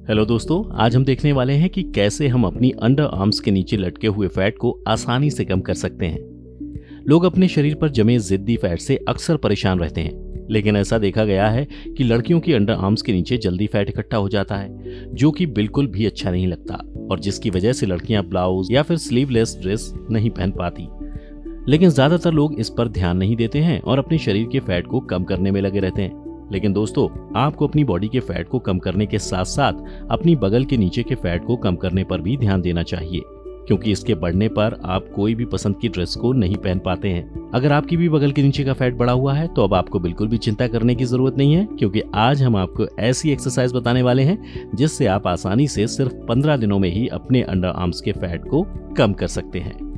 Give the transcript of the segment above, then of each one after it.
Hello दोस्तों, आज हम देखने वाले हैं कि कैसे हम अपनी अंडर आर्म्स के नीचे लटके हुए फैट को आसानी से कम कर सकते हैं। लोग अपने शरीर पर जमे जिद्दी फैट से अक्सर परेशान रहते हैं, लेकिन ऐसा देखा गया है कि लड़कियों की अंडर आर्म्स के नीचे जल्दी फैट इकट्ठा हो जाता है, जो कि बिल्कुल भी अच्छा नहीं लगता और जिसकी वजह से लड़कियां ब्लाउज या फिर स्लीवलेस ड्रेस नहीं पहन पाती। लेकिन ज्यादातर लोग इस पर ध्यान नहीं देते हैं और अपने शरीर के फैट को कम करने में लगे रहते हैं। लेकिन दोस्तों, आपको अपनी बॉडी के फैट को कम करने के साथ साथ अपनी बगल के नीचे के फैट को कम करने पर भी ध्यान देना चाहिए, क्योंकि इसके बढ़ने पर आप कोई भी पसंद की ड्रेस को नहीं पहन पाते हैं। अगर आपकी भी बगल के नीचे का फैट बढ़ा हुआ है तो अब आपको बिल्कुल भी चिंता करने की जरूरत नहीं है, क्योंकि आज हम आपको ऐसी एक्सरसाइज बताने वाले हैं जिससे आप आसानी से सिर्फ 15 दिनों में ही अपने अंडर आर्म्स के फैट को कम कर सकते हैं।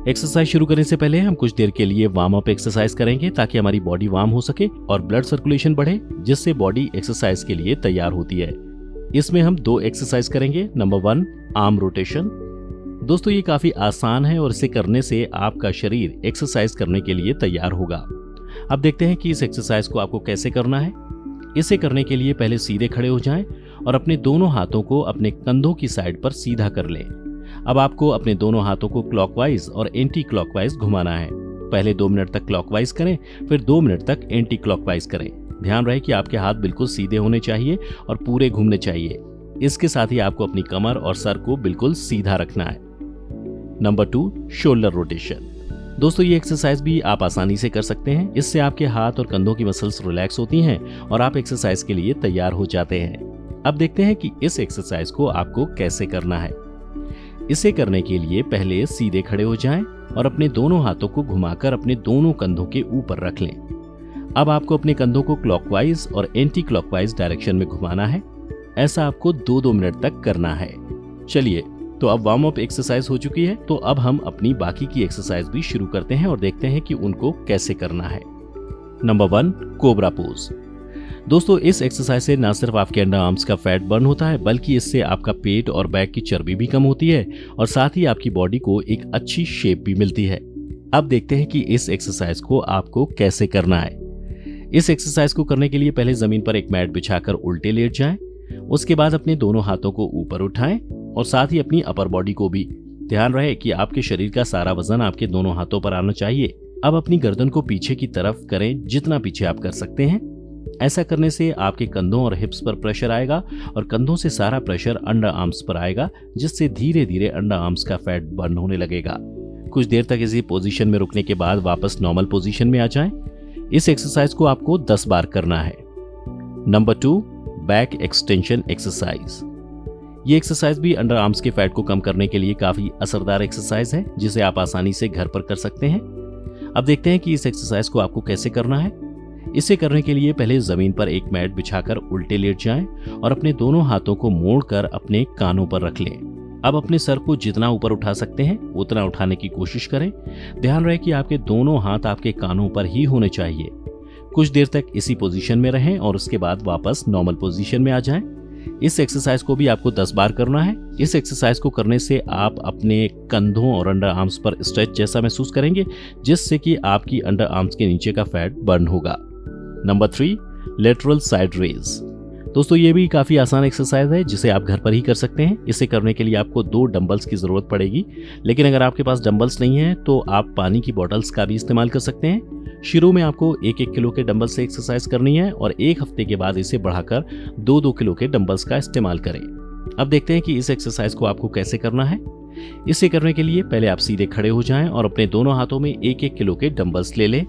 एक्सरसाइज शुरू करने से पहले हम कुछ देर के लिए वार्म अप एक्सरसाइज करेंगे ताकि हमारी बॉडी वार्म हो सके और ब्लड सर्कुलेशन बढ़े, जिससे बॉडी एक्सरसाइज के लिए तैयार होती है। इसमें हम 2 एक्सरसाइज करेंगे। Number 1, arm rotation. दोस्तों, ये काफी आसान है और इसे करने से आपका शरीर एक्सरसाइज करने के लिए तैयार होगा। अब देखते हैं कि इस एक्सरसाइज को आपको कैसे करना है। इसे करने के लिए पहले सीधे खड़े हो जाएं और अपने दोनों हाथों को अपने कंधों की साइड पर सीधा कर लें। अब आपको अपने दोनों हाथों को क्लॉकवाइज और एंटी क्लॉकवाइज घुमाना है। पहले 2 मिनट तक क्लॉकवाइज करें, फिर 2 मिनट तक एंटी क्लॉकवाइज करें। ध्यान रहे कि आपके हाथ बिल्कुल सीधे होने चाहिए और पूरे घूमने चाहिए। इसके साथ ही आपको अपनी कमर और सर को बिल्कुल सीधा रखना है। Number 2, shoulder rotation. दोस्तों, ये एक्सरसाइज भी आप आसानी से कर सकते हैं। इससे आपके हाथ और कंधों की मसल्स रिलैक्स होती हैं और आप एक्सरसाइज के लिए तैयार हो जाते हैं। अब देखते हैं कि इस एक्सरसाइज को आपको कैसे करना है। इसे करने के लिए पहले सीधे खड़े हो जाएं और अपने दोनों हाथों को घुमाकर अपने दोनों कंधों के ऊपर रख लें। अब आपको अपने कंधों को क्लॉकवाइज और एंटी क्लॉकवाइज डायरेक्शन में घुमाना है। ऐसा आपको 2-2 मिनट तक करना है। चलिए, तो अब वार्म अप एक्सरसाइज हो चुकी है, तो अब हम अपनी बाकी की एक्सरसाइज भी शुरू करते हैं और देखते हैं कि उनको कैसे करना है। Number 1, cobra pose. दोस्तों, इस एक्सरसाइज से न सिर्फ आपके अंडर आर्म्स का फैट बर्न होता है, बल्कि इससे आपका पेट और बैक की चर्बी भी कम होती है और साथ ही आपकी बॉडी को एक अच्छी शेप भी मिलती है। अब देखते हैं कि इस एक्सरसाइज को आपको कैसे करना है। इस एक्सरसाइज को करने के लिए पहले जमीन पर एक मैट बिछाकर उल्टे लेट जाएं। उसके बाद अपने दोनों हाथों को ऊपर उठाएं और साथ ही अपनी अपर बॉडी को भी। ध्यान रहे कि आपके शरीर का सारा वजन आपके दोनों हाथों पर आना चाहिए। अब अपनी गर्दन को पीछे की तरफ करें, जितना पीछे आप कर सकते हैं। ऐसा करने से आपके कंधों और हिप्स पर प्रेशर आएगा और कंधों से सारा प्रेशर अंडर आर्म्स पर आएगा, जिससे धीरे धीरे अंडर आर्म्स का फैट बर्न होने लगेगा। कुछ देर तक इसी पोजीशन में रुकने के बाद वापस नॉर्मल पोजीशन में आ जाएं। इस एक्सरसाइज को आपको 10 बार करना है। Number 2, back extension exercise. ये एक्सरसाइज भी अंडर आर्म्स के फैट को कम करने के लिए काफी असरदार एक्सरसाइज है, जिसे आप आसानी से घर पर कर सकते हैं। अब देखते हैं कि इस एक्सरसाइज को आपको कैसे करना है। इसे करने के लिए पहले जमीन पर एक मैट बिछाकर उल्टे लेट जाएं और अपने दोनों हाथों को मोड़कर अपने कानों पर रख लें। अब अपने सर को जितना ऊपर उठा सकते हैं उतना उठाने की कोशिश करें। ध्यान रहे कि आपके दोनों हाथ आपके कानों पर ही होने चाहिए। कुछ देर तक इसी पोजीशन में रहें और उसके बाद वापस नॉर्मल पोजीशन में आ जाएं। इस एक्सरसाइज को भी आपको 10 बार करना है। इस एक्सरसाइज को करने से आप अपने कंधों और अंडर आर्म्स पर स्ट्रेच जैसा महसूस करेंगे, जिससे कि आपकी अंडर आर्म्स के नीचे का फैट बर्न होगा। Number 3, lateral side raise. दोस्तों, ये भी काफी आसान एक्सरसाइज है जिसे आप घर पर ही कर सकते हैं। इसे करने के लिए आपको 2 डंबल्स की जरूरत पड़ेगी, लेकिन अगर आपके पास डंबल्स नहीं है तो आप पानी की बोतल्स का भी इस्तेमाल कर सकते हैं। शुरू में आपको 1-1 किलो के डंबल से एक्सरसाइज करनी है और 1 हफ्ते के बाद इसे बढ़ाकर 2-2 किलो के डंबल्स का इस्तेमाल करें। अब देखते हैं कि इस एक्सरसाइज को आपको कैसे करना है। इसे करने के लिए पहले आप सीधे खड़े हो जाएं और अपने दोनों हाथों में 1-1 किलो के डंबल्स ले लें।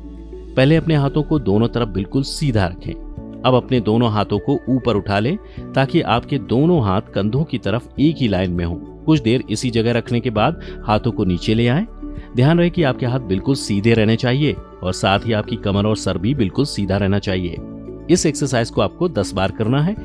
पहले अपने हाथों को दोनों तरफ बिल्कुल सीधा रखें। अब अपने दोनों हाथों को ऊपर उठा लें ताकि आपके दोनों हाथ कंधों की तरफ एक ही लाइन में हों। कुछ देर इसी जगह रखने के बाद हाथों को नीचे ले आएं। ध्यान रहे कि आपके हाथ बिल्कुल सीधे रहने चाहिए और साथ ही आपकी कमर और सर भी बिल्कुल सीधा रहना चाहिए। इस एक्सरसाइज को आपको 10 बार करना है।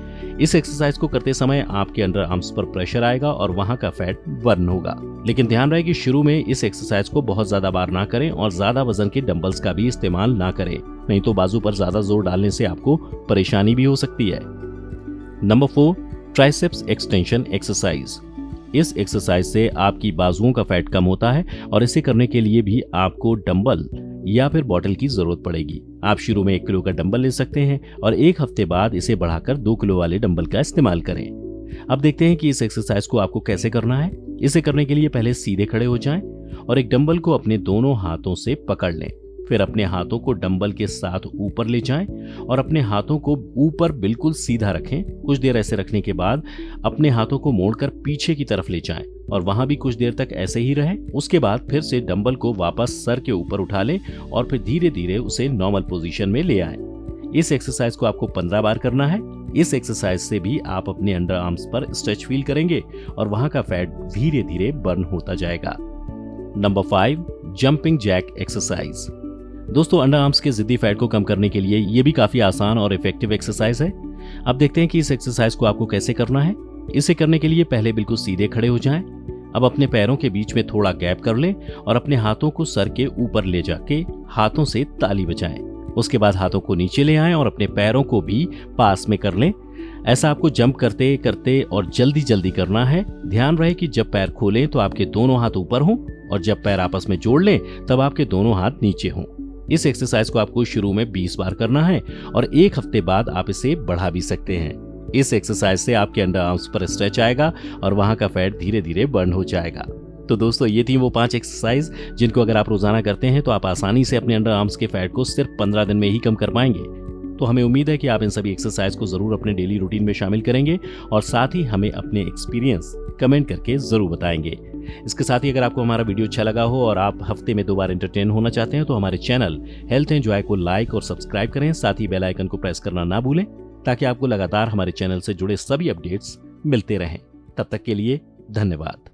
इस एक्सरसाइज को करते समय आपके अंडर आर्म्स पर प्रेशर आएगा और वहां का फैट बर्न होगा। लेकिन ध्यान रहे कि शुरू में इस एक्सरसाइज को बहुत ज्यादा बार ना करें और ज्यादा वजन के डंबल्स का भी इस्तेमाल ना करें, नहीं तो बाजू पर ज्यादा जोर डालने से आपको परेशानी भी हो सकती है। Number 4, triceps extension exercise. इस एक्सरसाइज से आपकी बाजुओं का फैट कम होता है और इसे करने के लिए भी आपको डंबल या फिर बॉटल की जरूरत पड़ेगी। आप शुरू में 1 किलो का डंबल ले सकते हैं और 1 हफ्ते बाद इसे बढ़ाकर 2 किलो वाले डंबल का इस्तेमाल करें। अब देखते हैं कि इस एक्सरसाइज को आपको कैसे करना है। इसे करने के लिए पहले सीधे खड़े हो जाएं और एक डंबल को अपने दोनों हाथों से पकड़ लें। फिर अपने हाथों को डंबल के साथ ऊपर ले जाएं और अपने हाथों को ऊपर बिल्कुल सीधा रखें। कुछ देर ऐसे रखने के बाद अपने हाथों को मोड़कर पीछे की तरफ ले जाएं और वहां भी कुछ देर तक ऐसे ही रहें। उसके बाद फिर से डंबल को वापस सर के ऊपर उठा लें और फिर धीरे धीरे उसे नॉर्मल पोजीशन में ले आएं। इस एक्सरसाइज को आपको 15 बार करना है। इस एक्सरसाइज से भी आप अपने अंडर आर्म्स पर स्ट्रेच फील करेंगे और वहां का फैट धीरे धीरे बर्न होता जाएगा। Number 5, jumping jack exercise. दोस्तों, अंडर आर्म्स के जिद्दी फैट को कम करने के लिए ये भी काफी आसान और इफेक्टिव एक्सरसाइज है। अब देखते हैं कि इस एक्सरसाइज को आपको कैसे करना है। इसे करने के लिए पहले बिल्कुल सीधे खड़े हो जाएं। अब अपने पैरों के बीच में थोड़ा गैप कर लें और अपने हाथों को सर के ऊपर ले जाके हाथों से ताली बजाएं। उसके बाद हाथों को नीचे ले आएं और अपने पैरों को भी पास में कर लें। ऐसा आपको जंप करते करते और जल्दी जल्दी करना है। ध्यान रहे कि जब पैर खोलें तो आपके दोनों हाथ ऊपर हों और जब पैर आपस में जोड़ लें तब आपके दोनों हाथ नीचे हों। इस एक्सरसाइज को आपको शुरू में 20 बार करना है और एक हफ्ते बाद आप इसे बढ़ा भी सकते हैं। इस एक्सरसाइज से आपके अंडर आर्म्स पर स्ट्रेच आएगा और वहां का फैट धीरे धीरे बर्न हो जाएगा। तो दोस्तों, ये थी वो 5 एक्सरसाइज जिनको अगर आप रोजाना करते हैं तो आप आसानी से अपने अंडर आर्म्स के फैट को सिर्फ 15 दिन में ही कम कर पाएंगे। तो हमें उम्मीद है कि आप इन सभी एक्सरसाइज को जरूर अपने डेली रूटीन में शामिल करेंगे और साथ ही हमें अपने एक्सपीरियंस कमेंट करके जरूर बताएंगे। इसके साथ ही अगर आपको हमारा वीडियो अच्छा लगा हो और आप हफ्ते में 2 बार एंटरटेन होना चाहते हैं तो हमारे चैनल हेल्थ एंड जॉय को लाइक और सब्सक्राइब करें। साथ ही बेल आइकन को प्रेस करना ना भूलें ताकि आपको लगातार हमारे चैनल से जुड़े सभी अपडेट्स मिलते रहें। तब तक के लिए धन्यवाद।